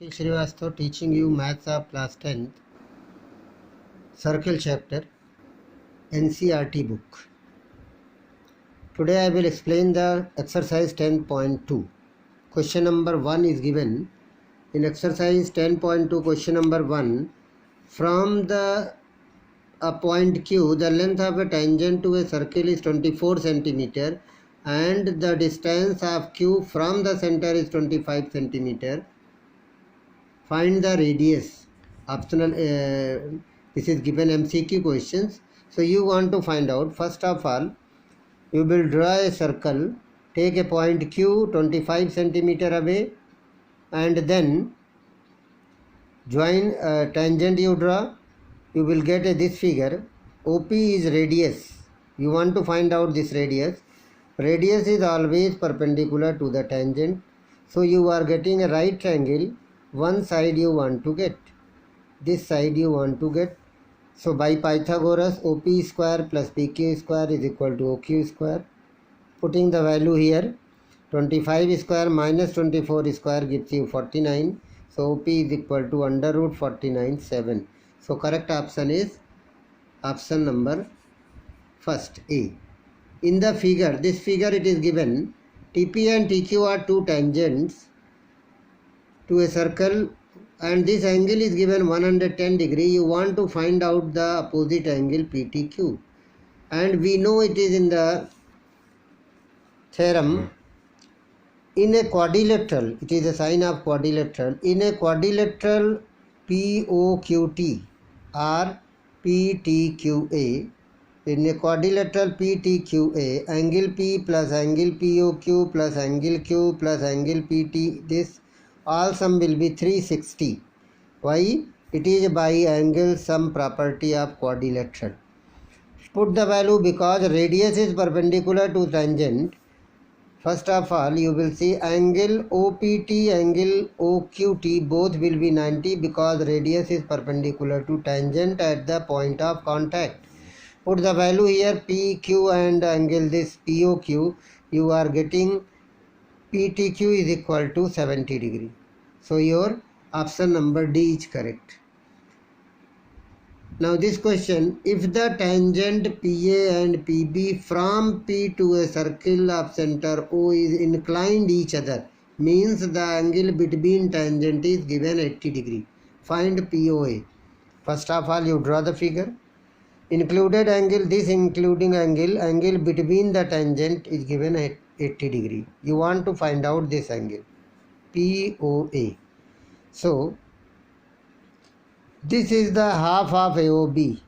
Akhil Srivastava teaching you maths of class 10th, circle chapter, NCERT book. Today I will explain the exercise 10.2. Question number 1 is given. In exercise 10.2 question number 1, from a point Q, the length of a tangent to a circle is 24 centimeter and the distance of Q from the center is 25 centimeter. Find the radius. Optional. This is given MCQ questions. So you want to find out. First of all, you will draw a circle. Take a point Q 25 centimeter away, and then join a tangent you draw. You will get this figure. OP is radius. You want to find out this radius. Radius is always perpendicular to the tangent. So you are getting a right triangle. One side you want to get, this side you want to get. So by Pythagoras, OP square plus PQ square is equal to OQ square. Putting the value here, 25 square minus 24 square gives you 49. So OP is equal to under root 49, 7. So correct option is option number first, A. In the figure, this figure it is given, TP and TQ are two tangents to a circle and this angle is given 110 degree. You want to find out the opposite angle PTQ, and we know it is in the theorem, in a quadrilateral, it is a sign of quadrilateral, in a quadrilateral POQT or PTQA, in a quadrilateral PTQA, angle P plus angle POQ plus angle Q plus angle PT, this all sum will be 360. Why? It is by angle sum property of quadrilateral. Put the value because radius is perpendicular to tangent. First of all, you will see angle OPT, angle OQT, both will be 90 because radius is perpendicular to tangent at the point of contact. Put the value here, PQ and angle this POQ, you are getting PTQ is equal to 70 degree. So your option number D is correct. Now this question, if the tangent PA and PB from P to a circle of center O is inclined each other, means the angle between tangent is given 80 degree. Find POA. First of all, you draw the figure. Included angle, this including angle between the tangent is given at 80 degree. You want to find out this angle, POA. So, this is the half of AOB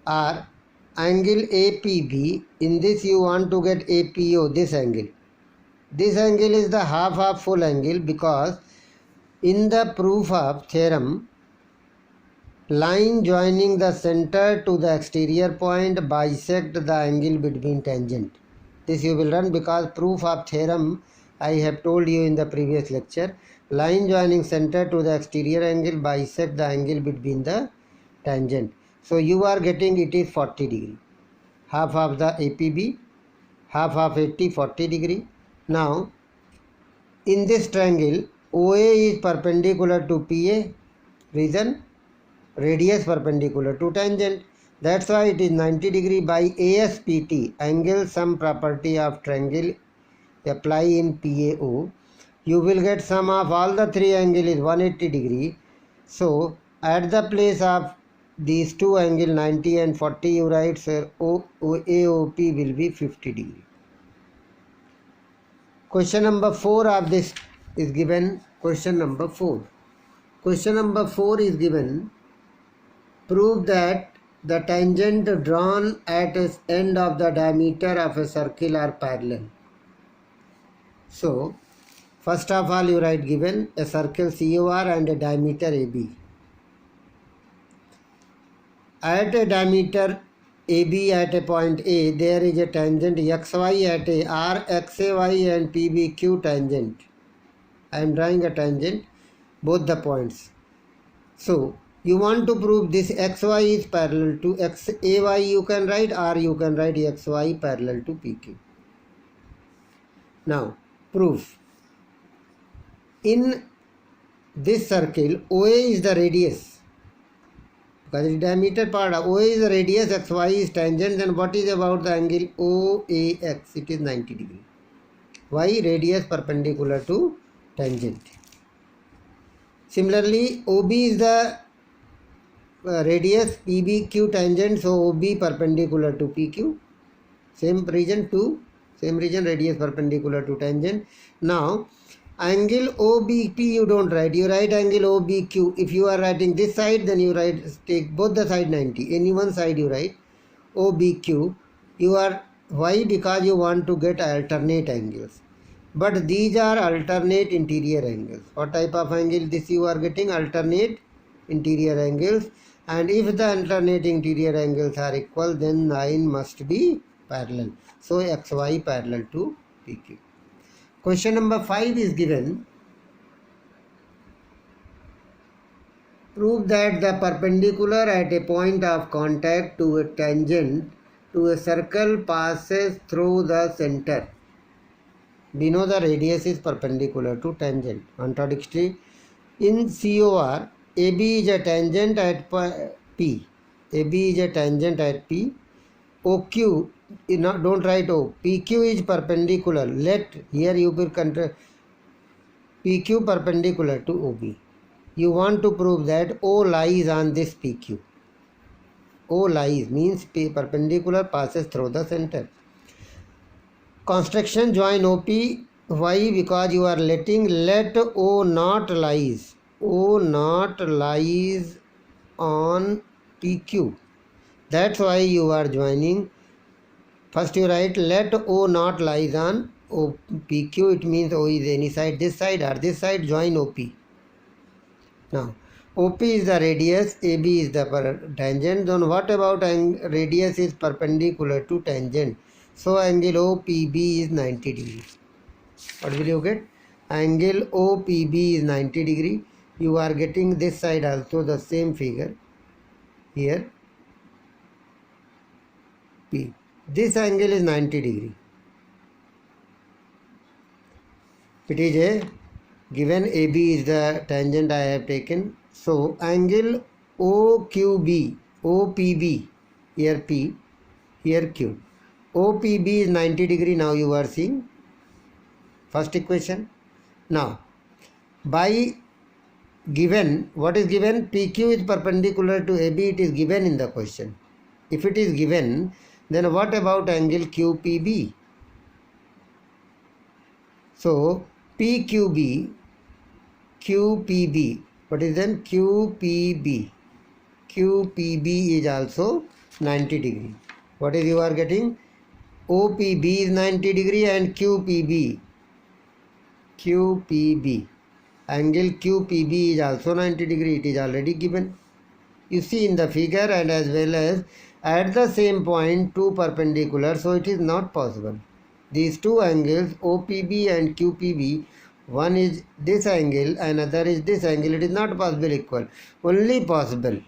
or angle APB. In this you want to get APO, this angle. This angle is the half of full angle because in the proof of theorem, line joining the center to the exterior point bisect the angle between tangent. This you will learn because proof of theorem I have told you in the previous lecture. Line joining center to the exterior angle bisect the angle between the tangent. So you are getting it is 40 degree. Half of the APB, half of 80, 40 degree. Now in this triangle, OA is perpendicular to PA. Reason? Radius perpendicular to tangent. That's why it is 90 degree by ASPT, angle sum property of triangle, apply in PAO. You will get sum of all the three angle is 180 degree. So at the place of these two angle 90 and 40 you write sir AOP will be 50 degree. Question number 4 of this is given. Question number 4. Question number 4 is given. Prove that the tangent drawn at the end of the diameter of a circle are parallel. So, first of all you write given a circle COR and a diameter AB. At a diameter AB at a point A, there is a tangent XY at a RXAY and PBQ tangent. I am drawing a tangent both the points. So, you want to prove this XY is parallel to XAY you can write, or you can write XY parallel to PQ. Now, proof. In this circle OA is the radius, because it is diameter part. OA is the radius, XY is tangent. Then what is about the angle OAX? It is 90 degree. Why? Radius perpendicular to tangent. Similarly, OB is the radius, PBQ tangent, so OB perpendicular to PQ. Same region, radius perpendicular to tangent. Now, angle OBP you don't write, you write angle OBQ. If you are writing this side, then you take both the side 90. Any one side you write OBQ. Why? Because you want to get alternate angles. But these are alternate interior angles. What type of angle this you are getting? Alternate interior angles. And if the alternate interior angles are equal, then line must be parallel. So XY parallel to PQ. Question number 5 is given. Prove that the perpendicular at a point of contact to a tangent to a circle passes through the center. We know the radius is perpendicular to tangent. Contradictory. In COR, AB is a tangent at P. AB is a tangent at P. OQ, don't write O. PQ is perpendicular. Here you will consider PQ perpendicular to OB. You want to prove that O lies on this PQ. O lies means P perpendicular passes through the center. Construction join OP. Why? Because you are let O not lies. O not lies on PQ. That's why you are joining. First you write let O not lies on PQ. It means O is any side, this side or this side, join OP. Now OP is the radius, AB is the tangent. Then what about radius is perpendicular to tangent? So angle OPB is 90 degree. What will you get? Angle OPB is 90 degree. You are getting this side also the same figure. Here P. This angle is 90 degree. It is a given. AB is the tangent I have taken. So angle OQB, OPB, here P, here Q. OPB is 90 degree. Now you are seeing first equation. Now by given, what is given? PQ is perpendicular to AB. It is given in the question. If it is given, then what about angle QPB? So PQB, QPB, what is then? QPB. QPB is also 90 degree. What is you are getting? OPB is 90 degree and QPB. Angle QPB is also 90 degree. It is already given. You see in the figure, and as well as at the same point two perpendicular, so it is not possible. These two angles OPB and QPB, one is this angle, another is this angle. It is not possible equal. Only possible.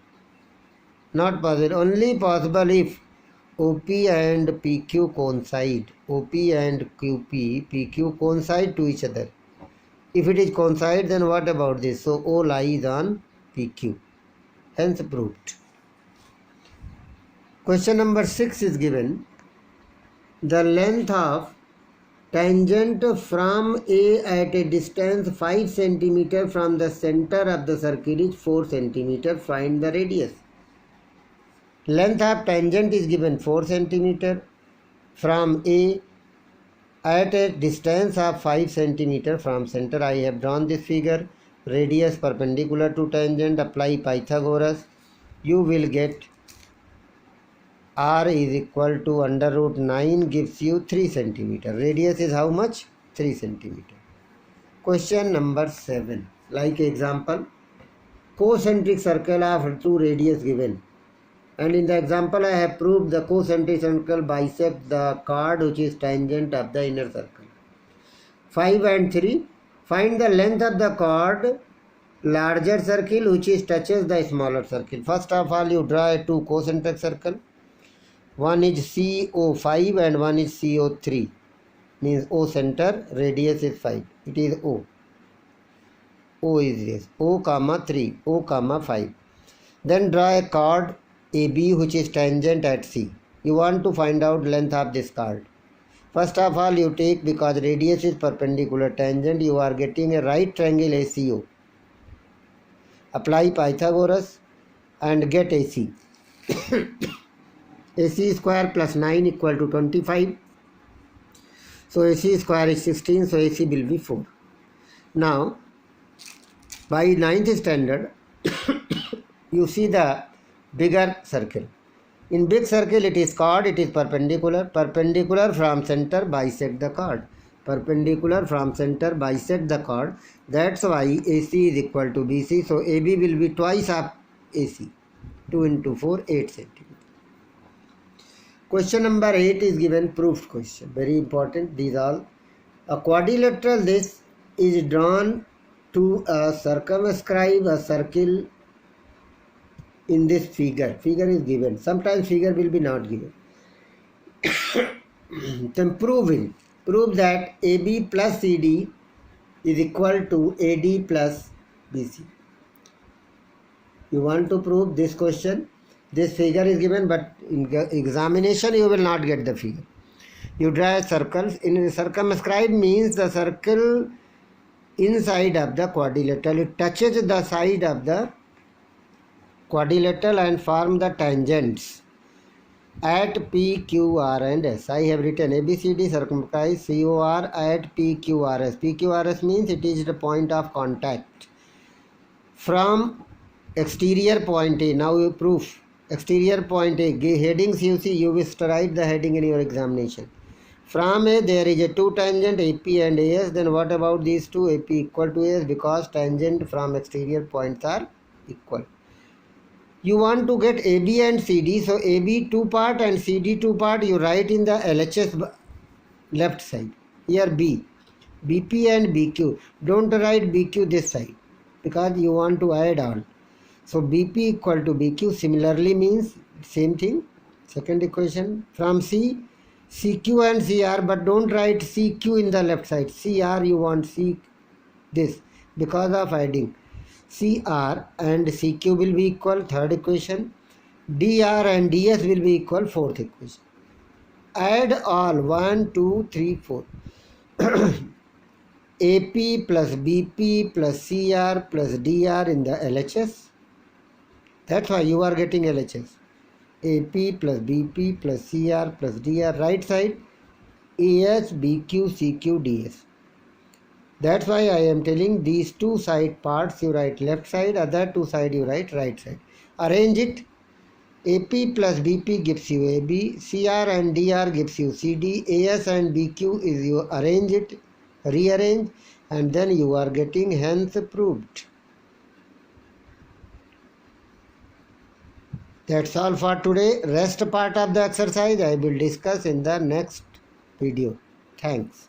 Not possible. Only possible if OP and PQ coincide. OP and PQ coincide to each other. If it is coincide, then what about this? So O lies on PQ. Hence proved. Question number 6 is given. The length of tangent from A at a distance 5 cm from the center of the circle is 4 cm. Find the radius. Length of tangent is given 4 cm from A at a distance of 5 cm from center. I have drawn this figure. Radius perpendicular to tangent. Apply Pythagoras. You will get R is equal to under root 9 gives you 3 cm. Radius is how much? 3 cm. Question number 7. Like example, concentric circle of 2 radius given. And in the example I have proved the concentric circle bisects the chord which is tangent of the inner circle. 5 and 3. Find the length of the chord larger circle which is touches the smaller circle. First of all, you draw a 2 concentric circle. One is CO5 and one is CO3. Means O center, radius is 5. It is O. O is this, O comma 3, O comma 5. Then draw a chord AB which is tangent at C. You want to find out length of this chord. First of all, you take, because radius is perpendicular tangent, you are getting a right triangle ACO. Apply Pythagoras and get AC. AC square plus 9 equal to 25. So AC square is 16, so AC will be 4. Now, by 9th standard, you see the bigger circle. In big circle, it is chord, it is perpendicular. Perpendicular from center bisect the chord. Perpendicular from center bisect the chord. That's why AC is equal to BC. So AB will be twice of AC. 2 into 4, 8 centimeters. Question number 8 is given proofed question. Very important. These all. A quadrilateral this is drawn to circumscribe a circle in this figure. Figure is given. Sometimes figure will be not given. Then prove that AB plus CD is equal to AD plus BC. You want to prove this question. This figure is given, but in examination you will not get the figure. You draw circles. In circumscribe means the circle inside of the quadrilateral. It touches the side of the quadrilateral and form the tangents at P, Q, R and S. I have written ABCD circumscribe COR at P, Q, R, S. P, Q, R, S means it is the point of contact from exterior point A. Now you proof exterior point A. Headings you see, you will write the heading in your examination. From A there is a two tangent AP and AS. Then what about these two? AP equal to AS, because tangent from exterior points are equal. You want to get AB and CD, so AB 2 part and CD 2 part you write in the LHS left side. Here B, BP and BQ. Don't write BQ this side because you want to add all. So BP equal to BQ similarly means same thing. Second equation from C, CQ and CR, but don't write CQ in the left side. CR you want C this because of adding. CR and CQ will be equal, third equation. DR and DS will be equal, fourth equation. Add all 1, 2, 3, 4. AP plus BP plus CR plus DR in the LHS. That's why you are getting LHS. AP plus BP plus CR plus DR. Right side AS, BQ, CQ, DS. That's why I am telling these two side parts you write left side, other two side you write right side. Arrange it. AP plus BP gives you AB, CR and DR gives you CD, AS and BQ is you arrange it, rearrange, and then you are getting hence proved. That's all for today. Rest part of the exercise I will discuss in the next video. Thanks.